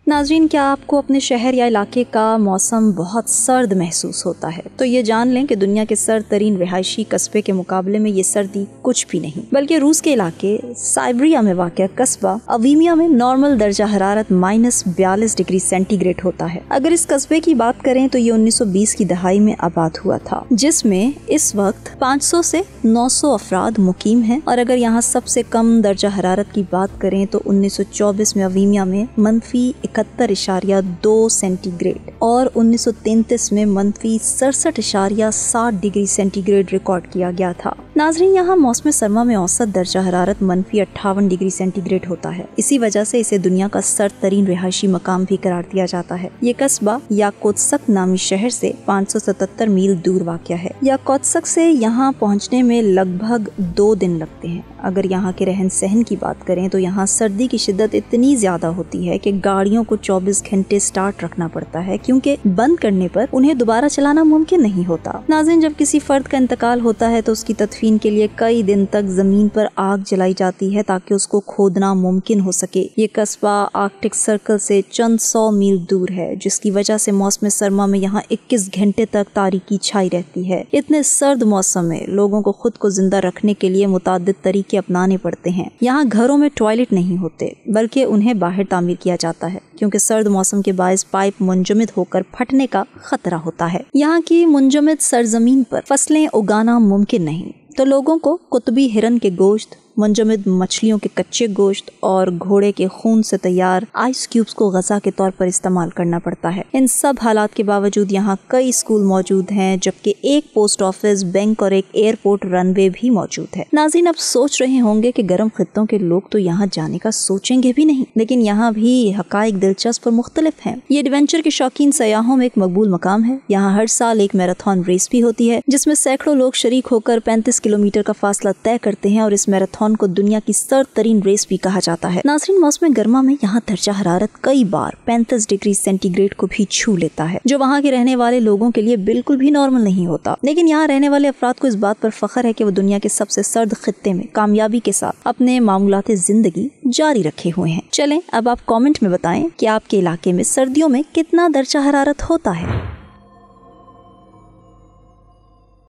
नाज़रीन, क्या आपको अपने शहर या इलाके का मौसम बहुत सर्द महसूस होता है? तो ये जान लें कि दुनिया के सर्द तरीन रिहायशी कस्बे के मुकाबले में ये सर्दी कुछ भी नहीं, बल्कि रूस के इलाके साइबेरिया में वाक़ कस्बा अवीमिया में नॉर्मल दर्जा हरारत -42 डिग्री सेंटीग्रेड होता है। अगर इस कस्बे की बात करें तो ये 1920 की दहाई में आबाद हुआ था, जिसमें इस वक्त 500 से 900 अफराद मुकीम हैं। और अगर यहाँ सबसे कम दर्जा हरारत की बात करें तो 1924 में अवीमिया में -71.2 सेंटीग्रेड और 1933 में -67.7 डिग्री सेंटीग्रेड रिकॉर्ड किया गया था। नाज़रीन, यहाँ मौसम सरमा में औसत दर्जा हरारत -58 डिग्री सेंटीग्रेड होता है। इसी वजह से इसे दुनिया का सर्द तरीन रिहायशी मकाम भी करार दिया जाता है। ये कस्बा याकोत्स्क नामी शहर से 577 मील दूर वाक़या है। याकोत्स्क से यहाँ पहुँचने में लगभग 2 दिन लगते हैं। अगर यहाँ के रहन सहन की बात करें तो यहाँ सर्दी की शिद्दत इतनी ज्यादा होती है कि गाड़ियों को 24 घंटे स्टार्ट रखना पड़ता है, क्योंकि बंद करने पर उन्हें दोबारा चलाना मुमकिन नहीं होता। नाज़रीन, जब किसी फर्द का इंतकाल होता है तो उसकी तदफीन के लिए कई दिन तक जमीन पर आग जलाई जाती है ताकि उसको खोदना मुमकिन हो सके। ये कस्बा आर्कटिक सर्कल से चंद 100 मील दूर है, जिसकी वजह से मौसम सरमा में यहाँ 21 घंटे तक तारीकी छाई रहती है। इतने सर्द मौसम में लोगों को खुद को जिंदा रखने के लिए मुतादिद तरीके अपनाने पड़ते हैं। यहाँ घरों में टॉयलेट नहीं होते, बल्कि उन्हें बाहर तामीर किया जाता है, क्योंकि सर्द मौसम के बायस पाइप मुंजमद होकर फटने का खतरा होता है। यहाँ की मुंजमद सरजमीन पर फसलें उगाना मुमकिन नहीं, तो लोगों को कुतबी हिरन के गोश्त, मुंजमद मछलियों के कच्चे गोश्त और घोड़े के खून से तैयार आइस क्यूब्स को ग़िज़ा के तौर पर इस्तेमाल करना पड़ता है। इन सब हालात के बावजूद यहाँ कई स्कूल मौजूद हैं, जबकि एक पोस्ट ऑफिस, बैंक और एक एयरपोर्ट रनवे भी मौजूद है। नाज़रीन, अब सोच रहे होंगे कि गर्म खित्तों के लोग तो यहाँ जाने का सोचेंगे भी नहीं, लेकिन यहाँ भी हकाइक दिलचस्प और मुख्तलिफ हैं। ये एडवेंचर के शौकीन सयाहों में एक मकबूल मकाम है। यहाँ हर साल एक मैराथन रेस भी होती है, जिसमें सैकड़ों लोग शरीक होकर 35 किलोमीटर का फासला तय करते हैं, और इस मैराथन को दुनिया की सर्द तरीन रेस भी कहा जाता है। नाज़रीन, मौसम गर्मा में यहाँ दर्जा हरारत कई बार 35 डिग्री सेंटीग्रेड को भी छू लेता है, जो वहाँ के रहने वाले लोगों के लिए बिल्कुल भी नॉर्मल नहीं होता। लेकिन यहाँ रहने वाले अफराद को इस बात पर फख्र है कि वो दुनिया के सबसे सर्द खित्ते में कामयाबी के साथ अपने मामूलात जिंदगी जारी रखे हुए हैं। चलें, अब आप कमेंट में बताएं कि आपके इलाके में सर्दियों में कितना दर्जा हरारत होता है।